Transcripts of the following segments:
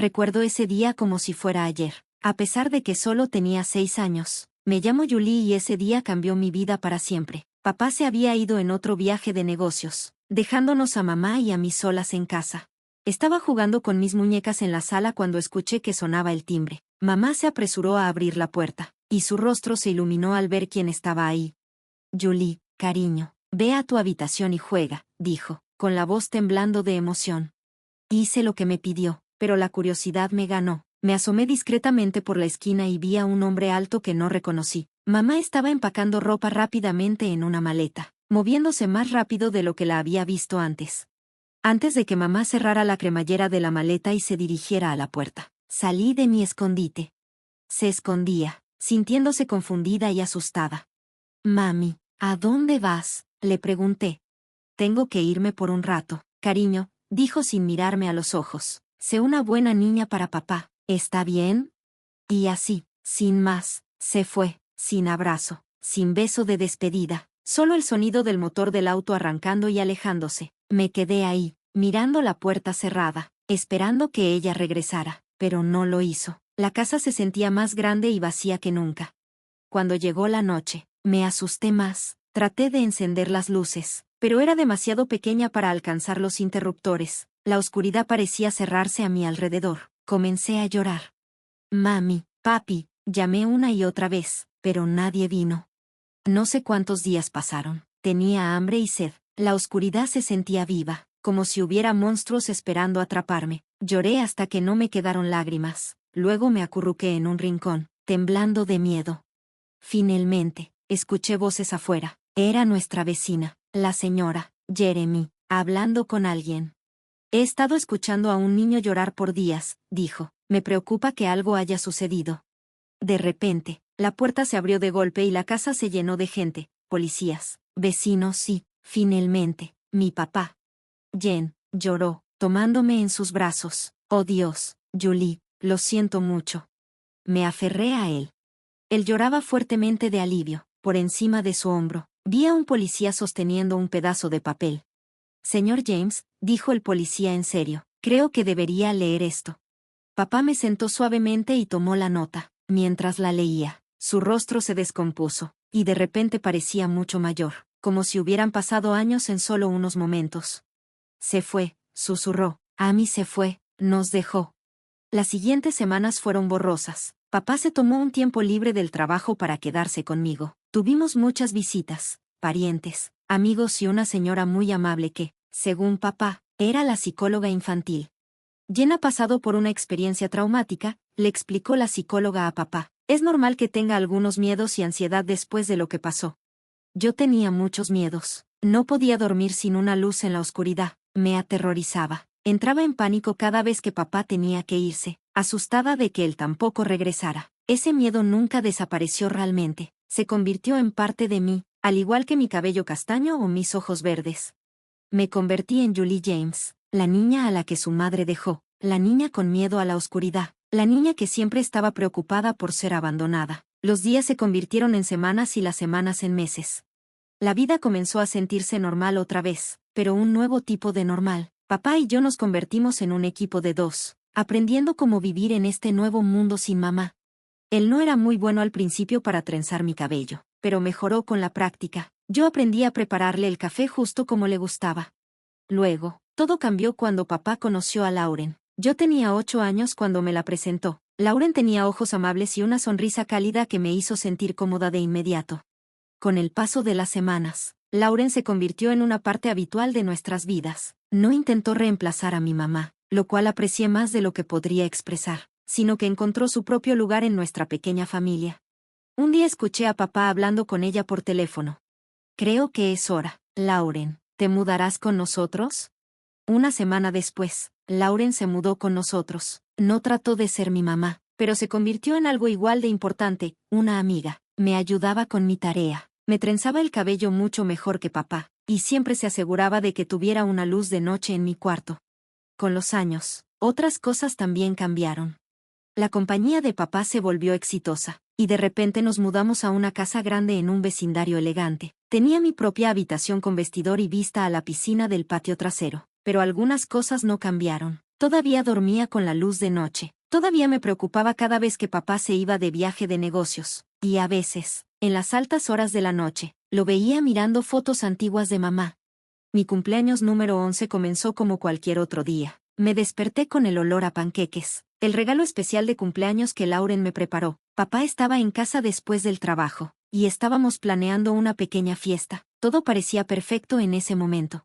Recuerdo ese día como si fuera ayer. A pesar de que solo tenía 6 años, me llamo Julie y ese día cambió mi vida para siempre. Papá se había ido en otro viaje de negocios, dejándonos a mamá y a mí solas en casa. Estaba jugando con mis muñecas en la sala cuando escuché que sonaba el timbre. Mamá se apresuró a abrir la puerta, y su rostro se iluminó al ver quién estaba ahí. Julie, cariño, ve a tu habitación y juega, dijo, con la voz temblando de emoción. Hice lo que me pidió, pero la curiosidad me ganó. Me asomé discretamente por la esquina y vi a un hombre alto que no reconocí. Mamá estaba empacando ropa rápidamente en una maleta, moviéndose más rápido de lo que la había visto antes. Antes de que mamá cerrara la cremallera de la maleta y se dirigiera a la puerta, salí de mi escondite. Se escondía, sintiéndose confundida y asustada. Mami, ¿a dónde vas?, le pregunté. Tengo que irme por un rato, cariño, dijo sin mirarme a los ojos. Sé una buena niña para papá, ¿está bien? Y así, sin más, se fue, sin abrazo, sin beso de despedida, solo el sonido del motor del auto arrancando y alejándose. Me quedé ahí, mirando la puerta cerrada, esperando que ella regresara, pero no lo hizo. La casa se sentía más grande y vacía que nunca. Cuando llegó la noche, me asusté más. Traté de encender las luces, pero era demasiado pequeña para alcanzar los interruptores. La oscuridad parecía cerrarse a mi alrededor. Comencé a llorar. Mami, papi, llamé una y otra vez, pero nadie vino. No sé cuántos días pasaron. Tenía hambre y sed. La oscuridad se sentía viva, como si hubiera monstruos esperando atraparme. Lloré hasta que no me quedaron lágrimas. Luego me acurruqué en un rincón, temblando de miedo. Finalmente, escuché voces afuera. Era nuestra vecina, la señora Jeremy, hablando con alguien. He estado escuchando a un niño llorar por días, dijo. Me preocupa que algo haya sucedido. De repente, la puerta se abrió de golpe y la casa se llenó de gente, policías, vecinos y, finalmente, mi papá. Jen lloró, tomándome en sus brazos. Oh Dios, Julie, lo siento mucho. Me aferré a él. Él lloraba fuertemente de alivio. Por encima de su hombro, vi a un policía sosteniendo un pedazo de papel. Señor James, dijo el policía en serio, creo que debería leer esto. Papá me sentó suavemente y tomó la nota. Mientras la leía, su rostro se descompuso, y de repente parecía mucho mayor, como si hubieran pasado años en solo unos momentos. Se fue, susurró. Amy se fue, nos dejó. Las siguientes semanas fueron borrosas. Papá se tomó un tiempo libre del trabajo para quedarse conmigo. Tuvimos muchas visitas, parientes, amigos y una señora muy amable que, según papá, era la psicóloga infantil. Jen ha pasado por una experiencia traumática, le explicó la psicóloga a papá. Es normal que tenga algunos miedos y ansiedad después de lo que pasó. Yo tenía muchos miedos. No podía dormir sin una luz en la oscuridad. Me aterrorizaba. Entraba en pánico cada vez que papá tenía que irse, asustada de que él tampoco regresara. Ese miedo nunca desapareció realmente. Se convirtió en parte de mí, al igual que mi cabello castaño o mis ojos verdes. Me convertí en Julie James, la niña a la que su madre dejó, la niña con miedo a la oscuridad, la niña que siempre estaba preocupada por ser abandonada. Los días se convirtieron en semanas y las semanas en meses. La vida comenzó a sentirse normal otra vez, pero un nuevo tipo de normal. Papá y yo nos convertimos en un equipo de dos, aprendiendo cómo vivir en este nuevo mundo sin mamá. Él no era muy bueno al principio para trenzar mi cabello, pero mejoró con la práctica. Yo aprendí a prepararle el café justo como le gustaba. Luego, todo cambió cuando papá conoció a Lauren. Yo tenía 8 años cuando me la presentó. Lauren tenía ojos amables y una sonrisa cálida que me hizo sentir cómoda de inmediato. Con el paso de las semanas, Lauren se convirtió en una parte habitual de nuestras vidas. No intentó reemplazar a mi mamá, lo cual aprecié más de lo que podría expresar, sino que encontró su propio lugar en nuestra pequeña familia. Un día escuché a papá hablando con ella por teléfono. Creo que es hora, Lauren, ¿te mudarás con nosotros? Una semana después, Lauren se mudó con nosotros. No trató de ser mi mamá, pero se convirtió en algo igual de importante, una amiga. Me ayudaba con mi tarea. Me trenzaba el cabello mucho mejor que papá, y siempre se aseguraba de que tuviera una luz de noche en mi cuarto. Con los años, otras cosas también cambiaron. La compañía de papá se volvió exitosa, y de repente nos mudamos a una casa grande en un vecindario elegante. Tenía mi propia habitación con vestidor y vista a la piscina del patio trasero, pero algunas cosas no cambiaron. Todavía dormía con la luz de noche. Todavía me preocupaba cada vez que papá se iba de viaje de negocios. Y a veces, en las altas horas de la noche, lo veía mirando fotos antiguas de mamá. Mi cumpleaños número 11 comenzó como cualquier otro día. Me desperté con el olor a panqueques, el regalo especial de cumpleaños que Lauren me preparó. Papá estaba en casa después del trabajo, y estábamos planeando una pequeña fiesta. Todo parecía perfecto en ese momento.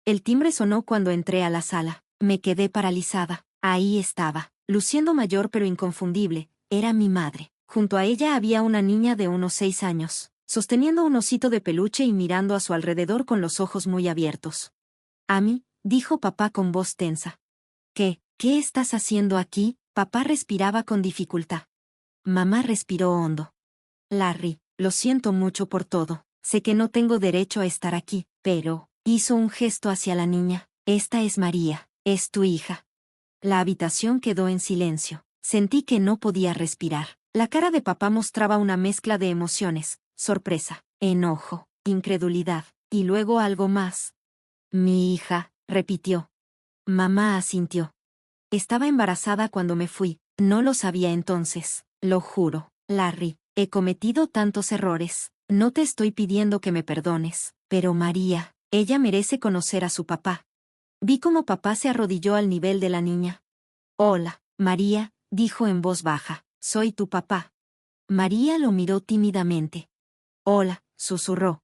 El timbre sonó cuando entré a la sala. Me quedé paralizada. Ahí estaba, luciendo mayor pero inconfundible, era mi madre. Junto a ella había una niña de unos 6 años, sosteniendo un osito de peluche y mirando a su alrededor con los ojos muy abiertos. «Amy», dijo papá con voz tensa. ¿Qué estás haciendo aquí?» Papá respiraba con dificultad. Mamá respiró hondo. «Larry, lo siento mucho por todo. Sé que no tengo derecho a estar aquí, pero...» Hizo un gesto hacia la niña. «Esta es María, es tu hija». La habitación quedó en silencio. Sentí que no podía respirar. La cara de papá mostraba una mezcla de emociones: sorpresa, enojo, incredulidad, y luego algo más. «Mi hija», repitió. Mamá asintió. «Estaba embarazada cuando me fui. No lo sabía entonces. Lo juro, Larry, he cometido tantos errores. No te estoy pidiendo que me perdones, pero María, ella merece conocer a su papá». Vi cómo papá se arrodilló al nivel de la niña. «Hola, María», dijo en voz baja, «soy tu papá». María lo miró tímidamente. «Hola», susurró.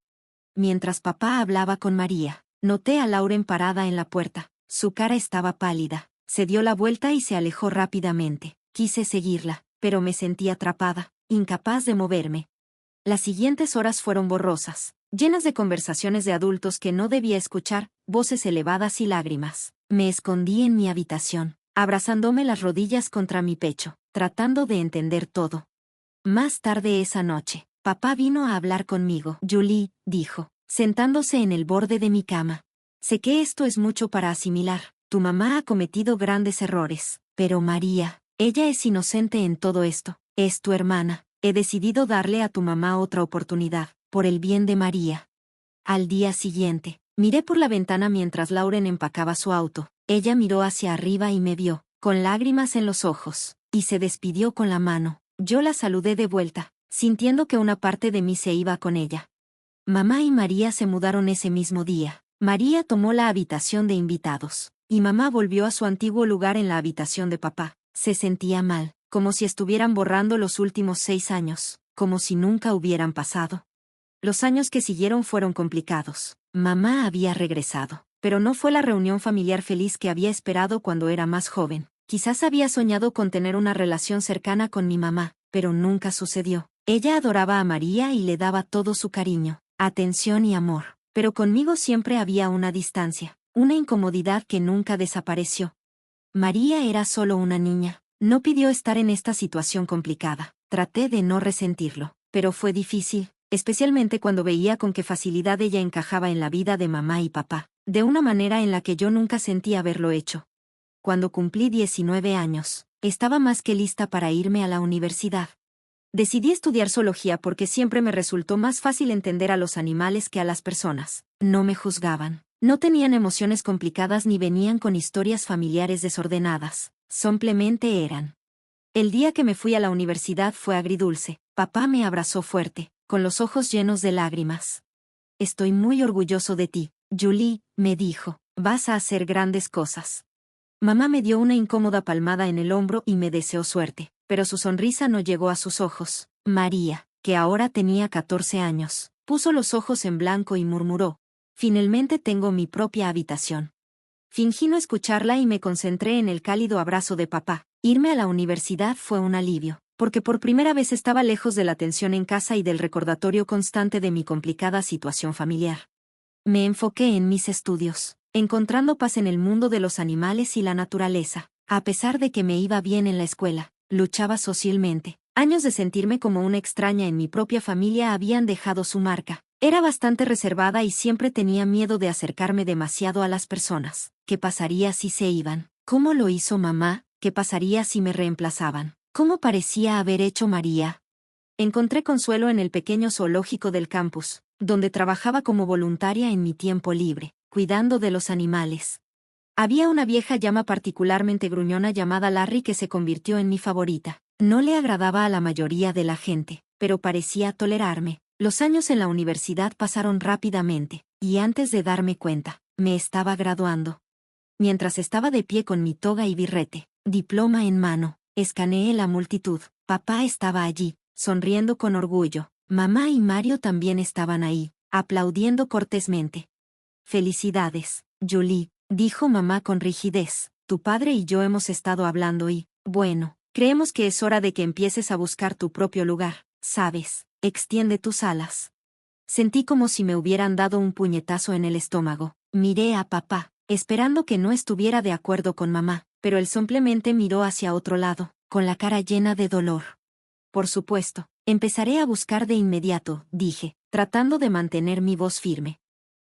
Mientras papá hablaba con María, noté a Lauren parada en la puerta. Su cara estaba pálida. Se dio la vuelta y se alejó rápidamente. Quise seguirla, pero me sentí atrapada, incapaz de moverme. Las siguientes horas fueron borrosas, llenas de conversaciones de adultos que no debía escuchar, voces elevadas y lágrimas. Me escondí en mi habitación, abrazándome las rodillas contra mi pecho, tratando de entender todo. Más tarde esa noche, papá vino a hablar conmigo. «Julie», dijo, sentándose en el borde de mi cama. «Sé que esto es mucho para asimilar. Tu mamá ha cometido grandes errores, pero María, ella es inocente en todo esto. Es tu hermana. He decidido darle a tu mamá otra oportunidad, por el bien de María». Al día siguiente, miré por la ventana mientras Lauren empacaba su auto. Ella miró hacia arriba y me vio, con lágrimas en los ojos, y se despidió con la mano. Yo la saludé de vuelta, sintiendo que una parte de mí se iba con ella. Mamá y María se mudaron ese mismo día. María tomó la habitación de invitados, y mamá volvió a su antiguo lugar en la habitación de papá. Se sentía mal, como si estuvieran borrando los últimos 6 años, como si nunca hubieran pasado. Los años que siguieron fueron complicados. Mamá había regresado, pero no fue la reunión familiar feliz que había esperado cuando era más joven. Quizás había soñado con tener una relación cercana con mi mamá, pero nunca sucedió. Ella adoraba a María y le daba todo su cariño, atención y amor, pero conmigo siempre había una distancia, una incomodidad que nunca desapareció. María era solo una niña, no pidió estar en esta situación complicada. Traté de no resentirlo, pero fue difícil, especialmente cuando veía con qué facilidad ella encajaba en la vida de mamá y papá, de una manera en la que yo nunca sentí haberlo hecho. Cuando cumplí 19 años, estaba más que lista para irme a la universidad. Decidí estudiar zoología porque siempre me resultó más fácil entender a los animales que a las personas. No me juzgaban, no tenían emociones complicadas ni venían con historias familiares desordenadas, simplemente eran. El día que me fui a la universidad fue agridulce. Papá me abrazó fuerte, con los ojos llenos de lágrimas. «Estoy muy orgulloso de ti, Julie», me dijo, «vas a hacer grandes cosas». Mamá me dio una incómoda palmada en el hombro y me deseó suerte, pero su sonrisa no llegó a sus ojos. María, que ahora tenía 14 años, puso los ojos en blanco y murmuró: «Finalmente tengo mi propia habitación». Fingí no escucharla y me concentré en el cálido abrazo de papá. Irme a la universidad fue un alivio, porque por primera vez estaba lejos de la tensión en casa y del recordatorio constante de mi complicada situación familiar. Me enfoqué en mis estudios, encontrando paz en el mundo de los animales y la naturaleza. A pesar de que me iba bien en la escuela, luchaba socialmente. Años de sentirme como una extraña en mi propia familia habían dejado su marca. Era bastante reservada y siempre tenía miedo de acercarme demasiado a las personas. ¿Qué pasaría si se iban? ¿Cómo lo hizo mamá? ¿Qué pasaría si me reemplazaban? ¿Cómo parecía haber hecho María? Encontré consuelo en el pequeño zoológico del campus, donde trabajaba como voluntaria en mi tiempo libre, cuidando de los animales. Había una vieja llama particularmente gruñona llamada Larry que se convirtió en mi favorita. No le agradaba a la mayoría de la gente, pero parecía tolerarme. Los años en la universidad pasaron rápidamente, y antes de darme cuenta, me estaba graduando. Mientras estaba de pie con mi toga y birrete, diploma en mano, escaneé la multitud. Papá estaba allí, sonriendo con orgullo. Mamá y Mario también estaban ahí, aplaudiendo cortésmente. «Felicidades, Julie», dijo mamá con rigidez. «Tu padre y yo hemos estado hablando y, bueno, creemos que es hora de que empieces a buscar tu propio lugar, ¿sabes? Extiende tus alas». Sentí como si me hubieran dado un puñetazo en el estómago. Miré a papá, esperando que no estuviera de acuerdo con mamá, pero él simplemente miró hacia otro lado, con la cara llena de dolor. «Por supuesto, empezaré a buscar de inmediato», dije, tratando de mantener mi voz firme.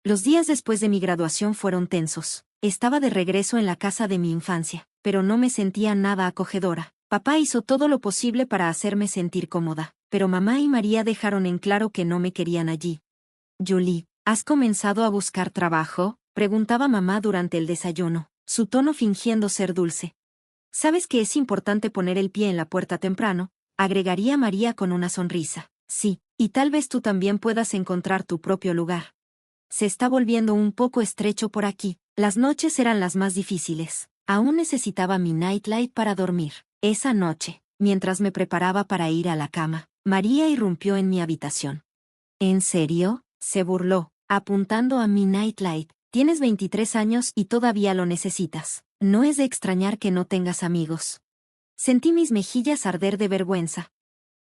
Los días después de mi graduación fueron tensos. Estaba de regreso en la casa de mi infancia, pero no me sentía nada acogedora. Papá hizo todo lo posible para hacerme sentir cómoda, pero mamá y María dejaron en claro que no me querían allí. «Julie, ¿has comenzado a buscar trabajo?», preguntaba mamá durante el desayuno, su tono fingiendo ser dulce. «Sabes que es importante poner el pie en la puerta temprano», agregaría María con una sonrisa. «Sí, y tal vez tú también puedas encontrar tu propio lugar. Se está volviendo un poco estrecho por aquí». Las noches eran las más difíciles. Aún necesitaba mi nightlight para dormir. Esa noche, mientras me preparaba para ir a la cama, María irrumpió en mi habitación. «¿En serio?», se burló, apuntando a mi nightlight. «Tienes 23 años y todavía lo necesitas. No es de extrañar que no tengas amigos». Sentí mis mejillas arder de vergüenza.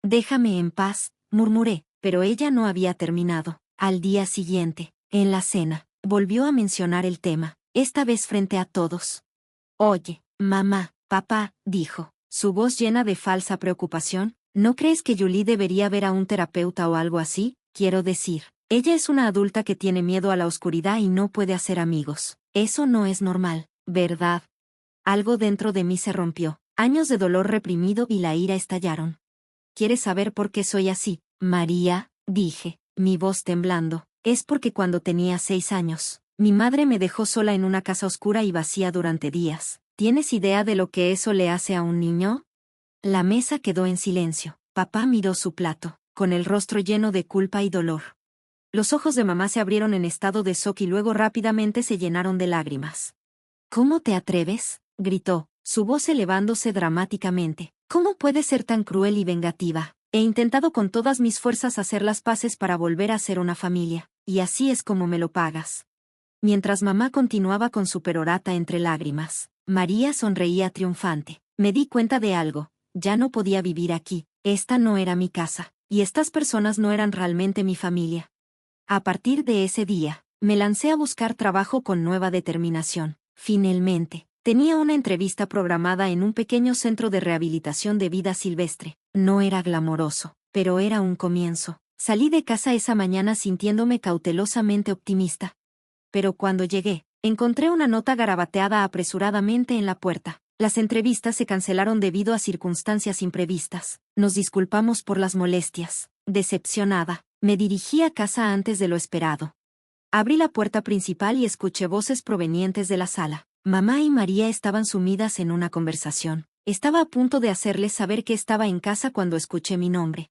«Déjame en paz», murmuré, pero ella no había terminado. Al día siguiente, en la cena, volvió a mencionar el tema, esta vez frente a todos. «Oye, mamá, papá», dijo, su voz llena de falsa preocupación, «¿no crees que Julie debería ver a un terapeuta o algo así? Quiero decir, ella es una adulta que tiene miedo a la oscuridad y no puede hacer amigos. Eso no es normal, ¿verdad?» Algo dentro de mí se rompió. Años de dolor reprimido y la ira estallaron. «¿Quieres saber por qué soy así, María?», dije, mi voz temblando. «Es porque cuando tenía 6 años, mi madre me dejó sola en una casa oscura y vacía durante días. ¿Tienes idea de lo que eso le hace a un niño?». La mesa quedó en silencio. Papá miró su plato, con el rostro lleno de culpa y dolor. Los ojos de mamá se abrieron en estado de shock y luego rápidamente se llenaron de lágrimas. «¿Cómo te atreves?», gritó, su voz elevándose dramáticamente. «¿Cómo puedes ser tan cruel y vengativa? He intentado con todas mis fuerzas hacer las paces para volver a ser una familia, y así es como me lo pagas». Mientras mamá continuaba con su perorata entre lágrimas, María sonreía triunfante. Me di cuenta de algo, ya no podía vivir aquí, esta no era mi casa, y estas personas no eran realmente mi familia. A partir de ese día, me lancé a buscar trabajo con nueva determinación. Finalmente, tenía una entrevista programada en un pequeño centro de rehabilitación de vida silvestre. No era glamoroso, pero era un comienzo. Salí de casa esa mañana sintiéndome cautelosamente optimista. Pero cuando llegué, encontré una nota garabateada apresuradamente en la puerta. «Las entrevistas se cancelaron debido a circunstancias imprevistas. Nos disculpamos por las molestias». Decepcionada, me dirigí a casa antes de lo esperado. Abrí la puerta principal y escuché voces provenientes de la sala. Mamá y María estaban sumidas en una conversación. Estaba a punto de hacerles saber que estaba en casa cuando escuché mi nombre.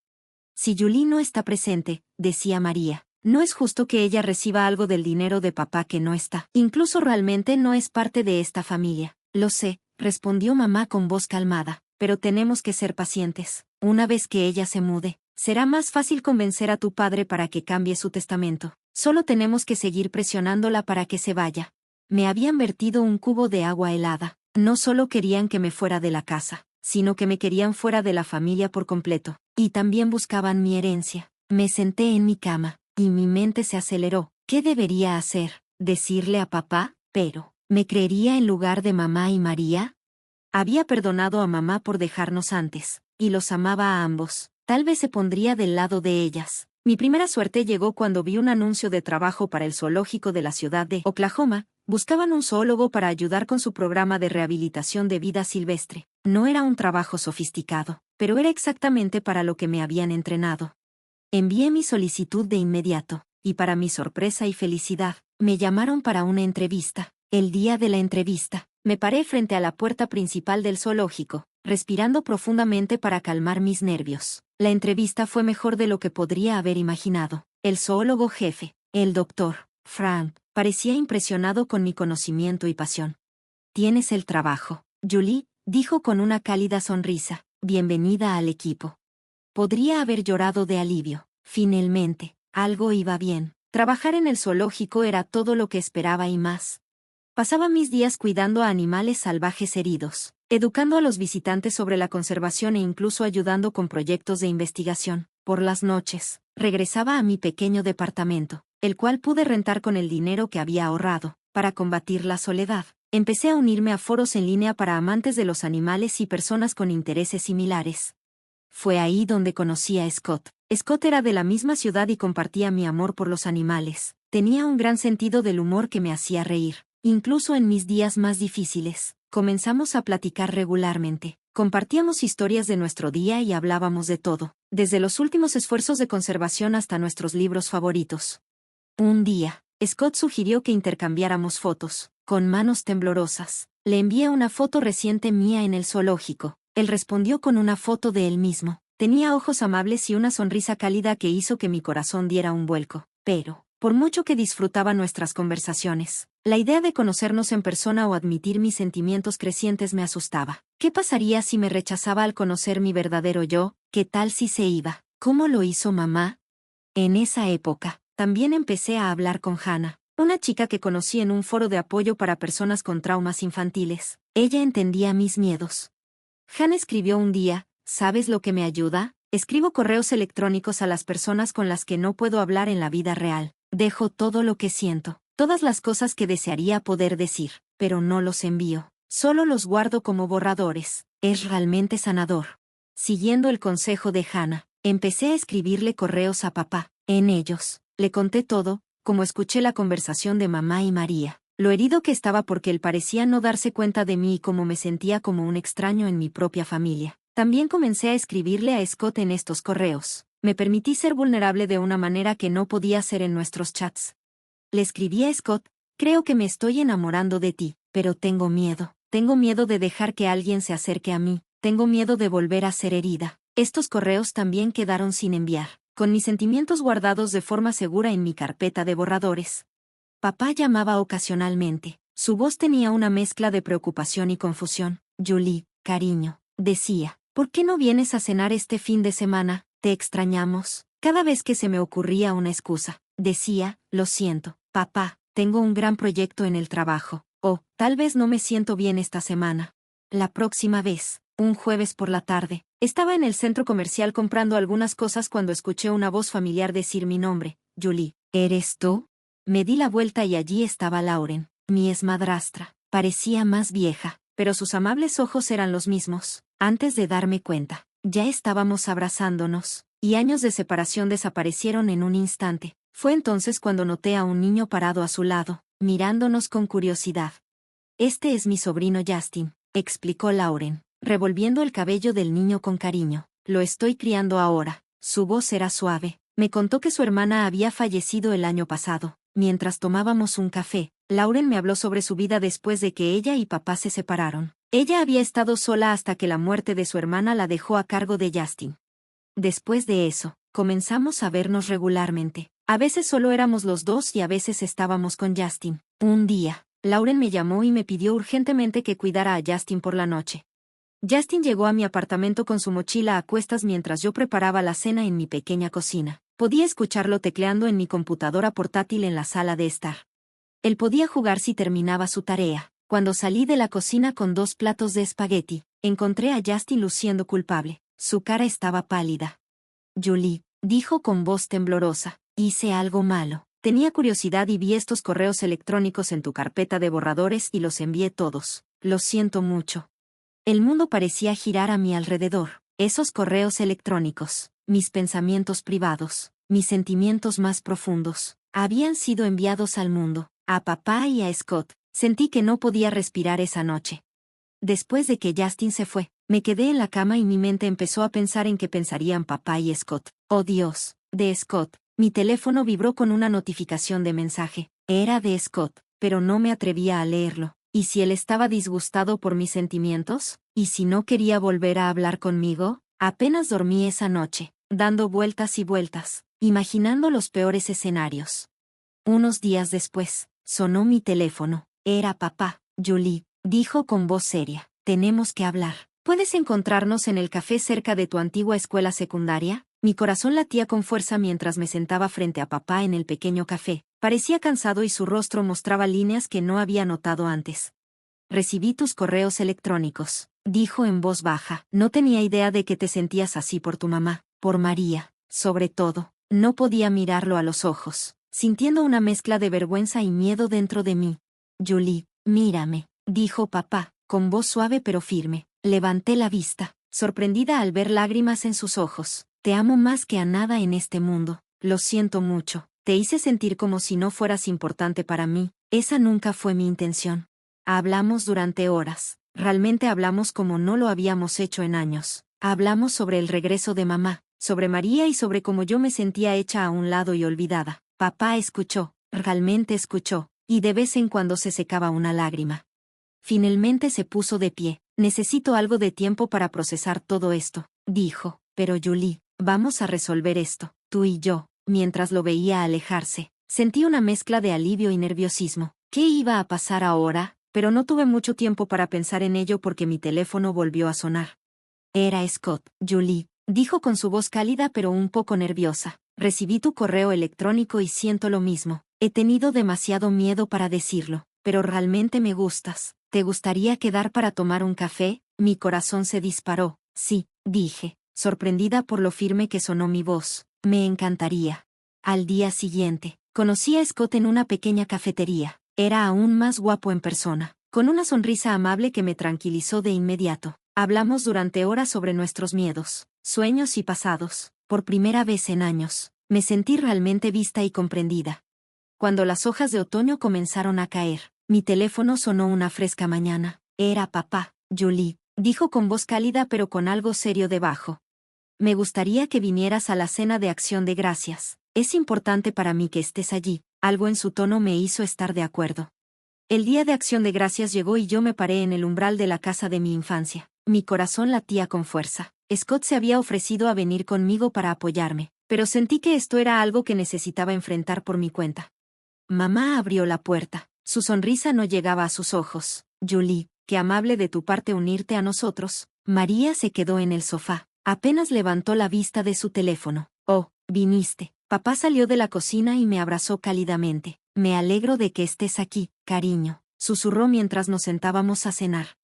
«Si Julie no está presente», decía María, «no es justo que ella reciba algo del dinero de papá que no está. Incluso realmente no es parte de esta familia». «Lo sé», respondió mamá con voz calmada, «pero tenemos que ser pacientes. Una vez que ella se mude, será más fácil convencer a tu padre para que cambie su testamento. Solo tenemos que seguir presionándola para que se vaya». Me habían vertido un cubo de agua helada. No solo querían que me fuera de la casa, sino que me querían fuera de la familia por completo. Y también buscaban mi herencia. Me senté en mi cama, y mi mente se aceleró. ¿Qué debería hacer? ¿Decirle a papá? Pero, ¿me creería en lugar de mamá y María? Había perdonado a mamá por dejarnos antes, y los amaba a ambos. Tal vez se pondría del lado de ellas. Mi primera suerte llegó cuando vi un anuncio de trabajo para el zoológico de la ciudad de Oklahoma. Buscaban un zoólogo para ayudar con su programa de rehabilitación de vida silvestre. No era un trabajo sofisticado, pero era exactamente para lo que me habían entrenado. Envié mi solicitud de inmediato, y para mi sorpresa y felicidad, me llamaron para una entrevista. El día de la entrevista, me paré frente a la puerta principal del zoológico, respirando profundamente para calmar mis nervios. La entrevista fue mejor de lo que podría haber imaginado. El zoólogo jefe, el doctor Frank, parecía impresionado con mi conocimiento y pasión. «Tienes el trabajo, Julie», dijo con una cálida sonrisa. «Bienvenida al equipo». Podría haber llorado de alivio. Finalmente, algo iba bien. Trabajar en el zoológico era todo lo que esperaba y más. Pasaba mis días cuidando a animales salvajes heridos, educando a los visitantes sobre la conservación e incluso ayudando con proyectos de investigación. Por las noches, regresaba a mi pequeño departamento, el cual pude rentar con el dinero que había ahorrado. Para combatir la soledad, empecé a unirme a foros en línea para amantes de los animales y personas con intereses similares. Fue ahí donde conocí a Scott. Scott era de la misma ciudad y compartía mi amor por los animales. Tenía un gran sentido del humor que me hacía reír, incluso en mis días más difíciles. Comenzamos a platicar regularmente. Compartíamos historias de nuestro día y hablábamos de todo, desde los últimos esfuerzos de conservación hasta nuestros libros favoritos. Un día, Scott sugirió que intercambiáramos fotos. Con manos temblorosas, le envié una foto reciente mía en el zoológico. Él respondió con una foto de él mismo. Tenía ojos amables y una sonrisa cálida que hizo que mi corazón diera un vuelco. Pero, por mucho que disfrutaba nuestras conversaciones, la idea de conocernos en persona o admitir mis sentimientos crecientes me asustaba. ¿Qué pasaría si me rechazaba al conocer mi verdadero yo? ¿Qué tal si se iba? ¿Cómo lo hizo mamá? En esa época, también empecé a hablar con Hannah, una chica que conocí en un foro de apoyo para personas con traumas infantiles. Ella entendía mis miedos. Hannah escribió un día: «¿Sabes lo que me ayuda? Escribo correos electrónicos a las personas con las que no puedo hablar en la vida real. Dejo todo lo que siento, todas las cosas que desearía poder decir, pero no los envío. Solo los guardo como borradores. Es realmente sanador». Siguiendo el consejo de Hannah, empecé a escribirle correos a papá. En ellos, le conté todo, como escuché la conversación de mamá y María. Lo herido que estaba porque él parecía no darse cuenta de mí y cómo me sentía como un extraño en mi propia familia. También comencé a escribirle a Scott en estos correos. Me permití ser vulnerable de una manera que no podía hacer en nuestros chats. Le escribí a Scott: «Creo que me estoy enamorando de ti, pero tengo miedo. Tengo miedo de dejar que alguien se acerque a mí. Tengo miedo de volver a ser herida». Estos correos también quedaron sin enviar, con mis sentimientos guardados de forma segura en mi carpeta de borradores. Papá llamaba ocasionalmente. Su voz tenía una mezcla de preocupación y confusión. «Julie, cariño», decía, «¿por qué no vienes a cenar este fin de semana? Te extrañamos». Cada vez que se me ocurría una excusa, decía: «Lo siento, papá, tengo un gran proyecto en el trabajo. O, tal vez no me siento bien esta semana». La próxima vez, un jueves por la tarde, estaba en el centro comercial comprando algunas cosas cuando escuché una voz familiar decir mi nombre: «Julie, ¿eres tú?». Me di la vuelta y allí estaba Lauren, mi exmadrastra. Parecía más vieja, pero sus amables ojos eran los mismos. Antes de darme cuenta, ya estábamos abrazándonos, y años de separación desaparecieron en un instante. Fue entonces cuando noté a un niño parado a su lado, mirándonos con curiosidad. «Este es mi sobrino Justin», explicó Lauren, revolviendo el cabello del niño con cariño. «Lo estoy criando ahora». Su voz era suave. Me contó que su hermana había fallecido el año pasado. Mientras tomábamos un café, Lauren me habló sobre su vida después de que ella y papá se separaron. Ella había estado sola hasta que la muerte de su hermana la dejó a cargo de Justin. Después de eso, comenzamos a vernos regularmente. A veces solo éramos los dos y a veces estábamos con Justin. Un día, Lauren me llamó y me pidió urgentemente que cuidara a Justin por la noche. Justin llegó a mi apartamento con su mochila a cuestas mientras yo preparaba la cena en mi pequeña cocina. Podía escucharlo tecleando en mi computadora portátil en la sala de estar. Él podía jugar si terminaba su tarea. Cuando salí de la cocina con 2 platos de espagueti, encontré a Justin luciendo culpable. Su cara estaba pálida. «Julie», dijo con voz temblorosa, «hice algo malo. Tenía curiosidad y vi estos correos electrónicos en tu carpeta de borradores y los envié todos. Lo siento mucho». El mundo parecía girar a mi alrededor. Esos correos electrónicos, mis pensamientos privados, mis sentimientos más profundos, habían sido enviados al mundo, a papá y a Scott. Sentí que no podía respirar esa noche. Después de que Justin se fue, me quedé en la cama y mi mente empezó a pensar en qué pensarían papá y Scott. «Oh Dios», de Scott. Mi teléfono vibró con una notificación de mensaje. Era de Scott, pero no me atrevía a leerlo. ¿Y si él estaba disgustado por mis sentimientos? ¿Y si no quería volver a hablar conmigo? Apenas dormí esa noche, dando vueltas y vueltas, imaginando los peores escenarios. Unos días después, sonó mi teléfono. Era papá. Julie, dijo con voz seria, tenemos que hablar. ¿Puedes encontrarnos en el café cerca de tu antigua escuela secundaria? Mi corazón latía con fuerza mientras me sentaba frente a papá en el pequeño café. Parecía cansado y su rostro mostraba líneas que no había notado antes. Recibí tus correos electrónicos, dijo en voz baja. No tenía idea de que te sentías así por tu mamá, por María, sobre todo. No podía mirarlo a los ojos, sintiendo una mezcla de vergüenza y miedo dentro de mí. Julie, mírame, dijo papá, con voz suave pero firme. Levanté la vista, sorprendida al ver lágrimas en sus ojos. Te amo más que a nada en este mundo. Lo siento mucho. Te hice sentir como si no fueras importante para mí. Esa nunca fue mi intención. Hablamos durante horas. Realmente hablamos como no lo habíamos hecho en años. Hablamos sobre el regreso de mamá, sobre María y sobre cómo yo me sentía hecha a un lado y olvidada. Papá escuchó, realmente escuchó, y de vez en cuando se secaba una lágrima. Finalmente se puso de pie. Necesito algo de tiempo para procesar todo esto, dijo. Pero Julie, vamos a resolver esto, tú y yo. Mientras lo veía alejarse, sentí una mezcla de alivio y nerviosismo. ¿Qué iba a pasar ahora? Pero no tuve mucho tiempo para pensar en ello porque mi teléfono volvió a sonar. Era Scott. Julie, dijo con su voz cálida pero un poco nerviosa. Recibí tu correo electrónico y siento lo mismo. He tenido demasiado miedo para decirlo, pero realmente me gustas. ¿Te gustaría quedar para tomar un café? Mi corazón se disparó. Sí, dije, sorprendida por lo firme que sonó mi voz. Me encantaría. Al día siguiente, conocí a Scott en una pequeña cafetería. Era aún más guapo en persona, con una sonrisa amable que me tranquilizó de inmediato. Hablamos durante horas sobre nuestros miedos, sueños y pasados. Por primera vez en años, me sentí realmente vista y comprendida. Cuando las hojas de otoño comenzaron a caer, mi teléfono sonó una fresca mañana. Era papá. Julie, dijo con voz cálida pero con algo serio debajo. Me gustaría que vinieras a la cena de Acción de Gracias. Es importante para mí que estés allí. Algo en su tono me hizo estar de acuerdo. El día de Acción de Gracias llegó y yo me paré en el umbral de la casa de mi infancia. Mi corazón latía con fuerza. Scott se había ofrecido a venir conmigo para apoyarme, pero sentí que esto era algo que necesitaba enfrentar por mi cuenta. Mamá abrió la puerta. Su sonrisa no llegaba a sus ojos. Julie, qué amable de tu parte unirte a nosotros. María se quedó en el sofá. Apenas levantó la vista de su teléfono. Oh, viniste. Papá salió de la cocina y me abrazó cálidamente. Me alegro de que estés aquí, cariño, susurró mientras nos sentábamos a cenar.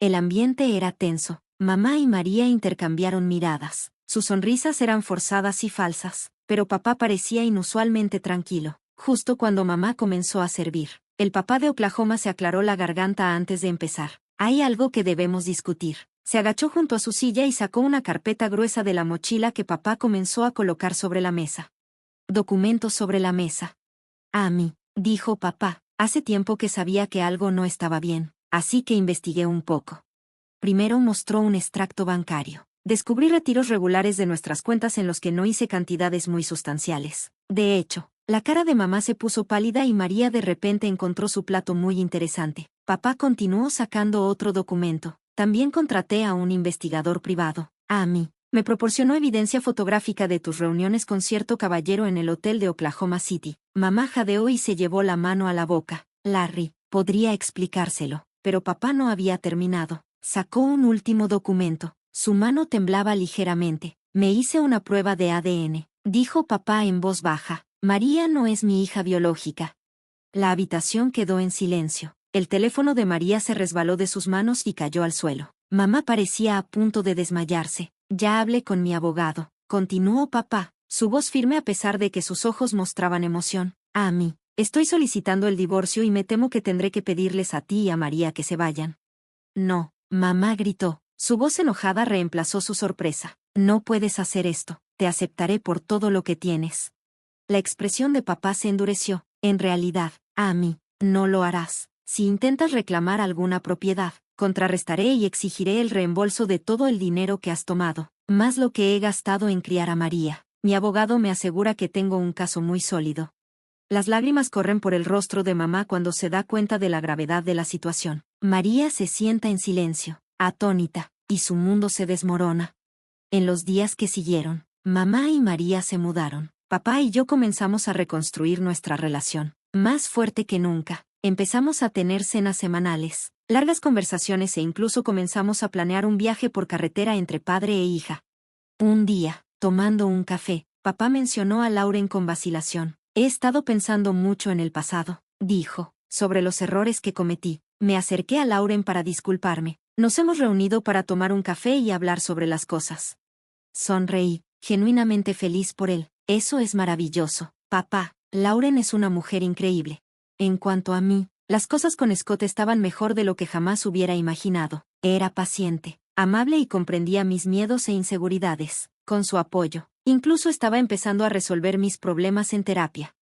El ambiente era tenso. Mamá y María intercambiaron miradas. Sus sonrisas eran forzadas y falsas, pero papá parecía inusualmente tranquilo. Justo cuando mamá comenzó a servir, el papá de Oklahoma se aclaró la garganta antes de empezar. Hay algo que debemos discutir. Se agachó junto a su silla y sacó una carpeta gruesa de la mochila que papá comenzó a colocar sobre la mesa. Documentos sobre la mesa. A mí, dijo papá, hace tiempo que sabía que algo no estaba bien, así que investigué un poco. Primero mostró un extracto bancario. Descubrí retiros regulares de nuestras cuentas en los que no hice cantidades muy sustanciales. De hecho, la cara de mamá se puso pálida y María de repente encontró su plato muy interesante. Papá continuó sacando otro documento. También contraté a un investigador privado. A mí. Me proporcionó evidencia fotográfica de tus reuniones con cierto caballero en el hotel de Oklahoma City. Mamá jadeó y se llevó la mano a la boca. Larry, podría explicárselo. Pero papá no había terminado. Sacó un último documento. Su mano temblaba ligeramente. Me hice una prueba de ADN, dijo papá en voz baja. María no es mi hija biológica. La habitación quedó en silencio. El teléfono de María se resbaló de sus manos y cayó al suelo. Mamá parecía a punto de desmayarse. Ya hablé con mi abogado, continuó papá, su voz firme a pesar de que sus ojos mostraban emoción. A mí, estoy solicitando el divorcio y me temo que tendré que pedirles a ti y a María que se vayan. No, mamá gritó. Su voz enojada reemplazó su sorpresa. No puedes hacer esto, te aceptaré por todo lo que tienes. La expresión de papá se endureció. En realidad, a mí, no lo harás. Si intentas reclamar alguna propiedad, contrarrestaré y exigiré el reembolso de todo el dinero que has tomado, más lo que he gastado en criar a María. Mi abogado me asegura que tengo un caso muy sólido. Las lágrimas corren por el rostro de mamá cuando se da cuenta de la gravedad de la situación. María se sienta en silencio, atónita, y su mundo se desmorona. En los días que siguieron, mamá y María se mudaron. Papá y yo comenzamos a reconstruir nuestra relación. Más fuerte que nunca, empezamos a tener cenas semanales, largas conversaciones e incluso comenzamos a planear un viaje por carretera entre padre e hija. Un día, tomando un café, papá mencionó a Lauren con vacilación. He estado pensando mucho en el pasado, dijo, sobre los errores que cometí. Me acerqué a Lauren para disculparme. Nos hemos reunido para tomar un café y hablar sobre las cosas. Sonreí, genuinamente feliz por él. Eso es maravilloso, papá. Lauren es una mujer increíble. En cuanto a mí, las cosas con Scott estaban mejor de lo que jamás hubiera imaginado. Era paciente, amable y comprendía mis miedos e inseguridades. Con su apoyo, incluso estaba empezando a resolver mis problemas en terapia.